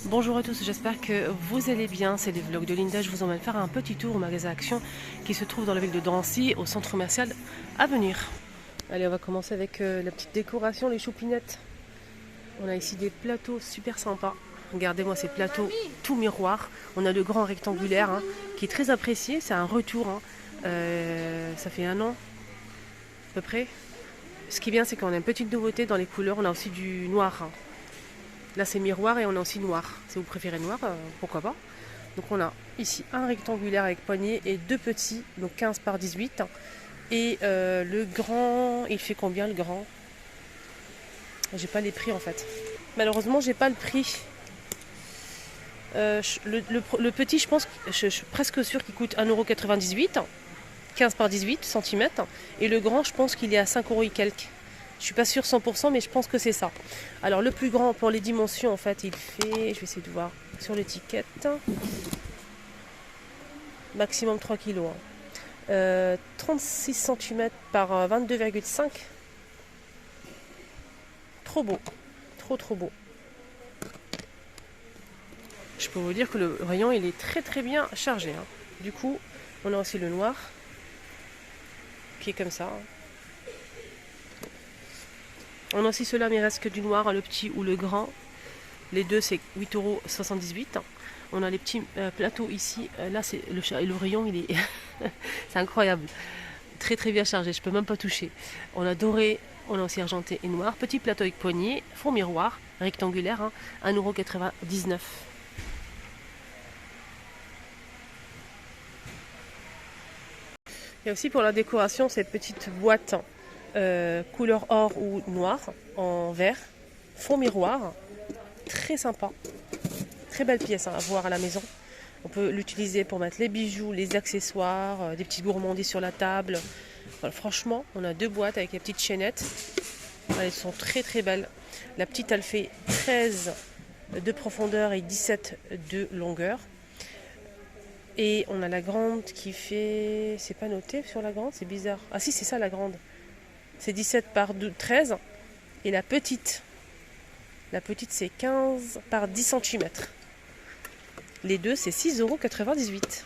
Bonjour à tous, j'espère que vous allez bien. C'est les vlogs de Linda. Je vous emmène faire un petit tour au magasin Action qui se trouve dans la ville de Drancy, au centre commercial Avenir. Allez, on va commencer avec la petite décoration, les choupinettes. On a ici des plateaux super sympas. Regardez-moi ces plateaux tout miroir. On a le grand rectangulaire qui est très apprécié. C'est un retour. Ça fait 1 an à peu près. Ce qui est bien, c'est qu'on a une petite nouveauté dans les couleurs. On a aussi du noir. Là c'est miroir et on a aussi noir. Si vous préférez noir, pourquoi pas. Donc on a ici un rectangulaire avec poignée et 2 petits, donc 15 par 18. Et le grand, il fait combien le grand? J'ai pas les prix en fait. Malheureusement j'ai pas le prix. Le petit, je pense, je suis presque sûre qu'il coûte 1,98 €, 15 par 18 cm. Et le grand, je pense qu'il est à 5 € et quelques. Je suis pas sûre 100%, mais je pense que c'est ça. Alors le plus grand pour les dimensions, en fait, il fait, je vais essayer de voir sur l'étiquette, maximum 3 kg. 36 cm par 22,5. Trop beau, trop beau. Je peux vous dire que le rayon, il est très bien chargé. Du coup, on a aussi le noir, qui est comme ça. On a aussi cela, mais il reste que du noir, le petit ou le grand. Les deux, c'est 8,78 €. On a les petits plateaux ici. Là, c'est le rayon, il est c'est incroyable. Très bien chargé, je peux même pas toucher. On a doré, on a aussi argenté et noir. Petit plateau avec poignée, fond miroir, rectangulaire, 1,99 €. Il y a aussi pour la décoration cette petite boîte couleur or ou noir en vert, fond miroir, très sympa, très belle pièce à voir à la maison. On peut l'utiliser pour mettre les bijoux, les accessoires, des petites gourmandises sur la table. Voilà, franchement, on a 2 boîtes avec les petites chaînettes. Elles sont très belles. La petite, elle fait 13 de profondeur et 17 de longueur. Et on a la grande qui fait... C'est pas noté sur la grande, c'est bizarre. Ah si, c'est ça la grande. C'est 17 par 13. Et la petite c'est 15 par 10 cm. Les deux, c'est 6,98 €.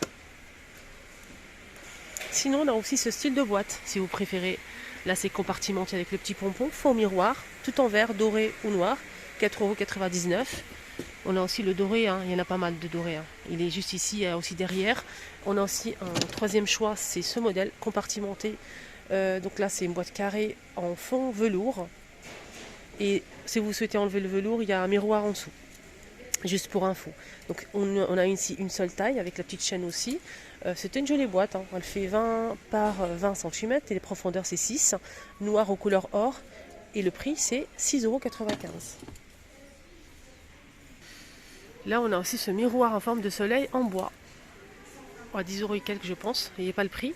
Sinon, on a aussi ce style de boîte, si vous préférez. Là, c'est compartimenté avec le petit pompon, fond miroir, tout en vert, doré ou noir, 4,99 €. On a aussi le doré, il y en a pas mal de doré. Il est juste ici, aussi derrière. On a aussi un troisième choix, c'est ce modèle compartimenté. Donc là, c'est une boîte carrée en fond velours. Et si vous souhaitez enlever le velours, il y a un miroir en dessous. Juste pour info. Donc on a ici une seule taille avec la petite chaîne aussi. C'était une jolie boîte. Elle fait 20 par 20 cm et les profondeurs c'est 6. Noir aux couleurs or. Et le prix c'est 6,95 €. Là on a aussi ce miroir en forme de soleil en bois. À 10 € et quelques je pense. Il n'y a pas le prix.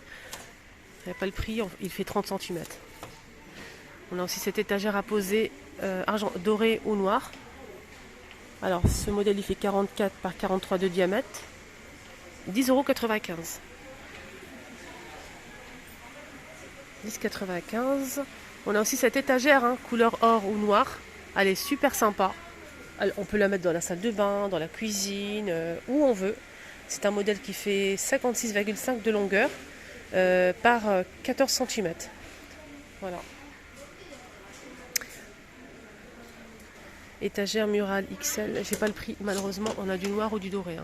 Il n'y a pas le prix, il fait 30 cm. On a aussi cette étagère à poser argent doré ou noir. Alors ce modèle il fait 44 par 43 de diamètre. 10,95 €. 10,95 €. On a aussi cette étagère couleur or ou noir. Elle est super sympa. On peut la mettre dans la salle de bain, dans la cuisine, où on veut. C'est un modèle qui fait 56,5 de longueur par 14 cm. Voilà. Étagère murale XL, j'ai pas le prix malheureusement, on a du noir ou du doré.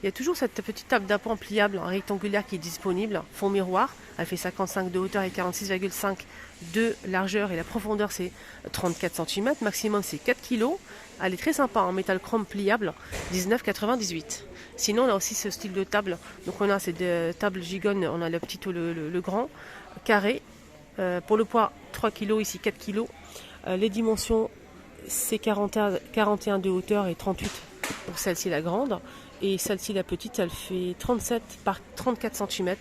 Il y a toujours cette petite table d'appoint pliable en rectangulaire qui est disponible, fond miroir, elle fait 55 de hauteur et 46,5 de largeur et la profondeur c'est 34 cm, maximum c'est 4 kg. Elle est très sympa en métal chrome pliable, 19,98 €. Sinon on a aussi ce style de table, donc on a ces tables gigogne, on a le petit ou le grand, carré, pour le poids 3 kg, ici 4 kg. Les dimensions c'est 41 de hauteur et 38 pour celle-ci la grande. Et celle-ci la petite, elle fait 37 par 34 cm.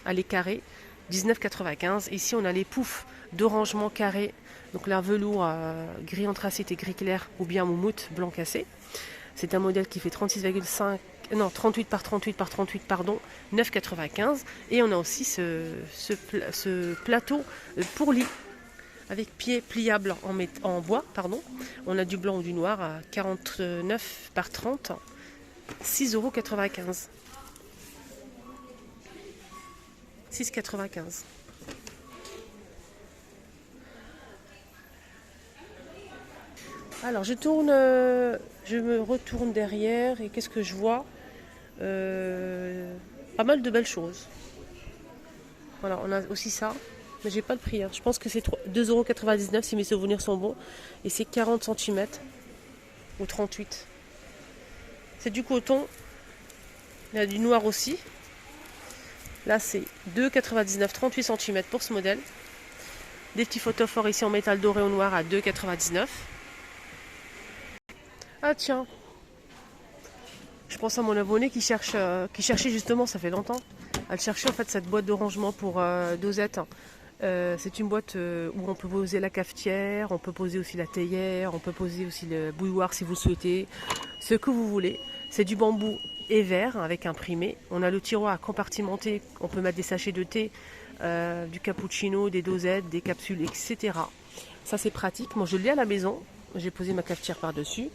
Elle est carrée, 19,95 €. Ici on a les poufs de rangement carré. Donc là velours gris anthracite et gris clair ou bien moumoute blanc cassé. C'est un modèle qui fait 38 par 38 par 38 pardon, 9,95 €. Et on a aussi ce plateau pour lit. avec pied pliable en bois, pardon. On a du blanc ou du noir à 49 par 30, 6,95 €. 6,95 €. Alors je me retourne derrière et qu'est-ce que je vois? Pas mal de belles choses. Voilà, on a aussi ça, mais j'ai pas le prix, hein. Je pense que c'est 2,99 € si mes souvenirs sont bons. Et c'est 40 cm ou 38. C'est du coton. Il y a du noir aussi. Là c'est 2,99 €, 38 cm pour ce modèle. Des petits photophores ici en métal doré au noir à 2,99 €. Ah tiens, je pense à mon abonné qui cherchait justement, ça fait longtemps, elle cherchait en fait cette boîte de rangement pour dosettes. C'est une boîte où on peut poser la cafetière, on peut poser aussi la théière, on peut poser aussi le bouilloire si vous souhaitez, ce que vous voulez. C'est du bambou et verre avec imprimé. On a le tiroir compartimenté, on peut mettre des sachets de thé, du cappuccino, des dosettes, des capsules, etc. Ça c'est pratique. Moi je l'ai à la maison, j'ai posé ma cafetière par-dessus.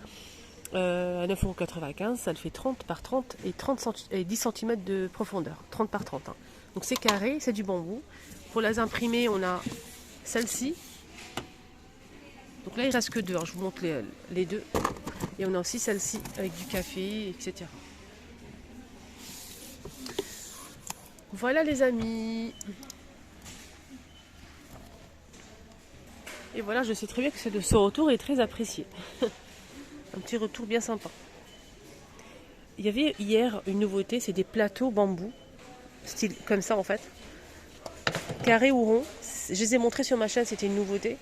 À 9,95 €, ça le fait 30 par 30 et 10 cm de profondeur. 30 par 30. Hein. Donc c'est carré, c'est du bambou. Pour les imprimer, on a celle-ci. Donc là, il ne reste que deux. Hein. Je vous montre les deux. Et on a aussi celle-ci avec du café, etc. Voilà les amis. Et voilà, je sais très bien que ce retour est très apprécié. Un petit retour bien sympa. Il y avait hier une nouveauté, c'est des plateaux bambou, style comme ça en fait, carré ou rond. Je les ai montrés sur ma chaîne, c'était une nouveauté.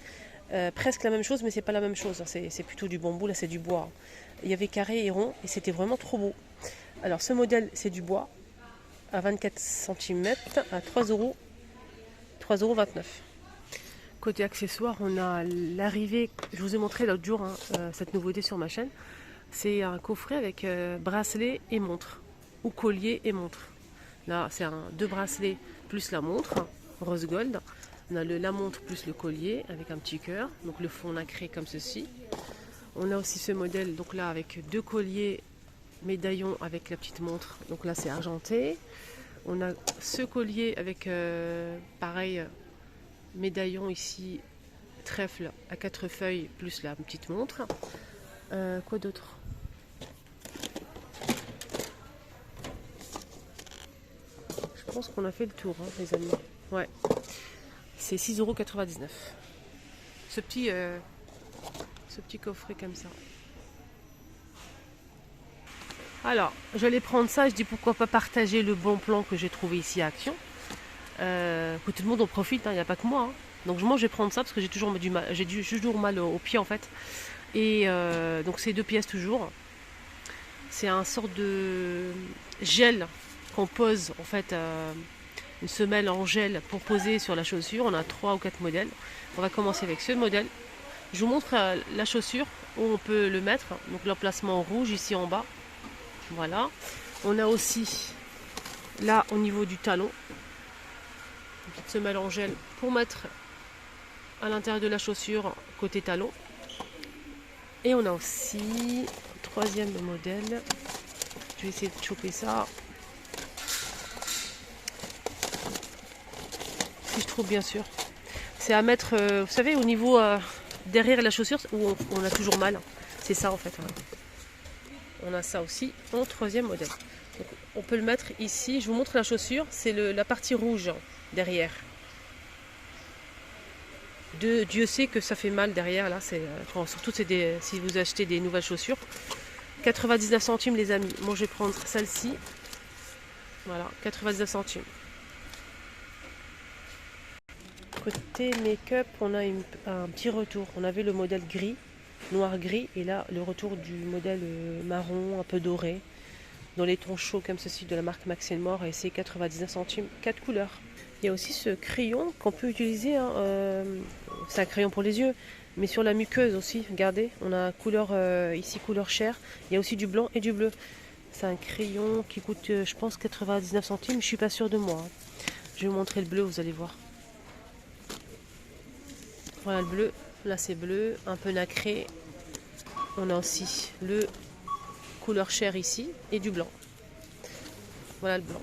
Presque la même chose, mais c'est pas la même chose. C'est plutôt du bambou, là c'est du bois. Il y avait carré et rond et c'était vraiment trop beau. Alors ce modèle c'est du bois à 24 cm à 3,29 €. Côté accessoires, on a l'arrivée, je vous ai montré l'autre jour cette nouveauté sur ma chaîne. C'est un coffret avec bracelet et montre, ou collier et montre. Là, c'est deux bracelets plus la montre, rose gold. On a la montre plus le collier avec un petit cœur. Donc le fond nacré comme ceci. On a aussi ce modèle, donc là avec deux colliers, médaillon avec la petite montre. Donc là c'est argenté. On a ce collier avec pareil. Médaillon ici, trèfle à 4 feuilles plus la petite montre. Quoi d'autre? Je pense qu'on a fait le tour, hein, les amis. Ouais, c'est 6,99 €. Ce petit coffret comme ça. Alors, j'allais prendre ça. Je dis pourquoi pas partager le bon plan que j'ai trouvé ici à Action. Que tout le monde en profite, il n'y a pas que moi. Hein. Donc moi je vais prendre ça parce que j'ai toujours mal au pied en fait. Et donc c'est 2 pièces toujours. C'est un sort de gel qu'on pose en fait, une semelle en gel pour poser sur la chaussure. On a 3 ou 4 modèles. On va commencer avec ce modèle. Je vous montre la chaussure où on peut le mettre. Donc l'emplacement rouge ici en bas. Voilà. On a aussi là au niveau du talon. Une petite semelle en gel pour mettre à l'intérieur de la chaussure côté talon. Et on a aussi un troisième modèle. Je vais essayer de choper ça. Si je trouve bien sûr. C'est à mettre, vous savez, au niveau derrière la chaussure où on a toujours mal. C'est ça en fait. On a ça aussi en troisième modèle. Donc, on peut le mettre ici. Je vous montre la chaussure. C'est la partie rouge derrière. Dieu sait que ça fait mal derrière là. Surtout si vous achetez des nouvelles chaussures. 99 centimes les amis. Moi je vais prendre celle-ci. Voilà, 99 centimes. Côté make-up, on a un petit retour. On avait le modèle gris, noir-gris, et là le retour du modèle marron, un peu doré, dans les tons chauds comme ceci de la marque Max & More, et c'est 99 centimes, 4 couleurs. Il y a aussi ce crayon qu'on peut utiliser, hein, c'est un crayon pour les yeux, mais sur la muqueuse aussi, regardez, on a couleur ici couleur chair, il y a aussi du blanc et du bleu. C'est un crayon qui coûte, je pense, 99 centimes, je suis pas sûre de moi. Hein. Je vais vous montrer le bleu, vous allez voir. Voilà le bleu. Là c'est bleu, un peu nacré. On a aussi le couleur chair ici et du blanc. Voilà le blanc.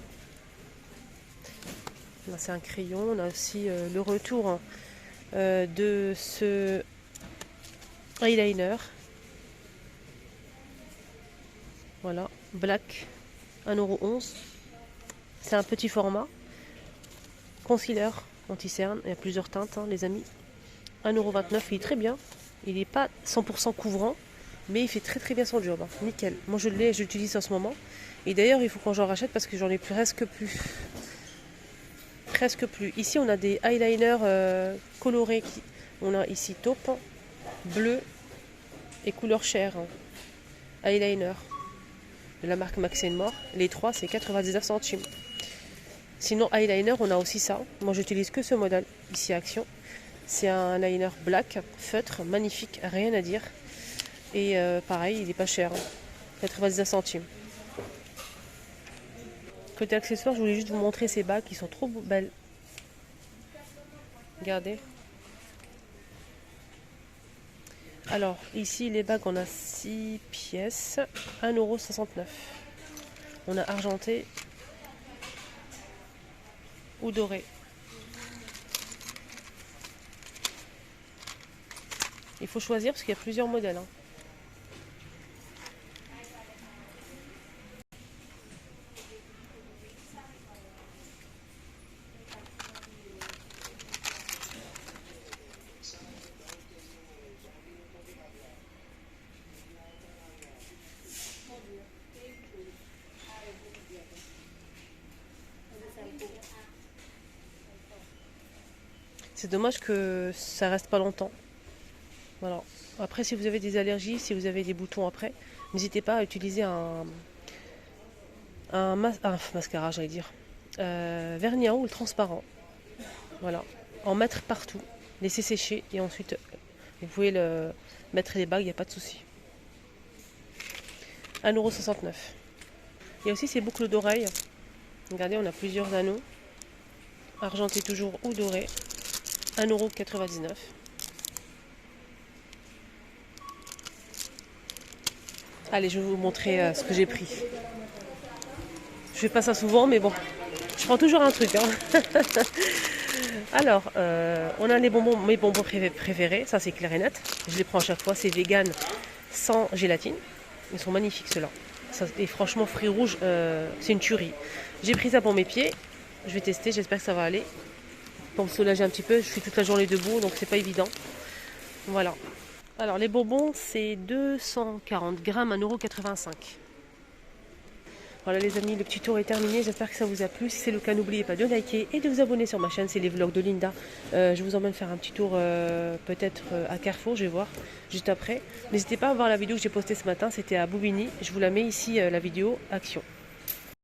Là c'est un crayon. On a aussi le retour de ce eyeliner. Voilà, black, 1,11 €. C'est un petit format. Concealer anti-cerne, il y a plusieurs teintes, hein, les amis. 1,29 €, il est très bien. Il n'est pas 100% couvrant, mais il fait très bien son job. Hein. Nickel. Moi je l'ai, je l'utilise en ce moment. Et d'ailleurs, il faut qu'on j'en rachète parce que j'en ai presque plus. Presque plus. Ici, on a des eyeliners colorés. On a ici taupe, bleu et couleur chair. Hein. Eyeliner de la marque Max & More. Les trois, c'est 99 centimes. Sinon, eyeliner, on a aussi ça. Moi, j'utilise que ce modèle, ici Action. C'est un eyeliner black, feutre, magnifique, rien à dire. Et pareil, il n'est pas cher. 99 centimes. Côté accessoires, je voulais juste vous montrer ces bagues qui sont trop belles. Regardez. Alors, ici, les bagues, on a 6 pièces, 1,69 €. On a argenté ou doré. Il faut choisir parce qu'il y a plusieurs modèles. Hein. C'est dommage que ça reste pas longtemps. Voilà. Après, si vous avez des allergies, si vous avez des boutons après, n'hésitez pas à utiliser un mascara, j'allais dire. Vernis en haut ou transparent. Voilà. En mettre partout. Laisser sécher et ensuite vous pouvez mettre les bagues, il n'y a pas de souci. 1,69 €. Il y a aussi ces boucles d'oreilles. Regardez, on a plusieurs anneaux. Argentés toujours ou dorés. 1,99 €. Allez, je vais vous montrer ce que j'ai pris. Je fais pas ça souvent, mais bon, je prends toujours un truc. Hein. Alors, on a les bonbons, mes bonbons préférés, ça c'est clair et net. Je les prends à chaque fois, c'est vegan, sans gélatine. Ils sont magnifiques ceux-là. Et franchement, fruits rouges, c'est une tuerie. J'ai pris ça pour mes pieds. Je vais tester, j'espère que ça va aller. Pour me soulager un petit peu, je suis toute la journée debout, donc c'est pas évident. Voilà. Alors les bonbons, c'est 240 grammes, 1,85 €. Voilà les amis, le petit tour est terminé, j'espère que ça vous a plu. Si c'est le cas, n'oubliez pas de liker et de vous abonner sur ma chaîne, c'est les vlogs de Linda. Je vous emmène faire un petit tour peut-être à Carrefour, je vais voir juste après. N'hésitez pas à voir la vidéo que j'ai postée ce matin, c'était à Boubigny. Je vous la mets ici, la vidéo Action.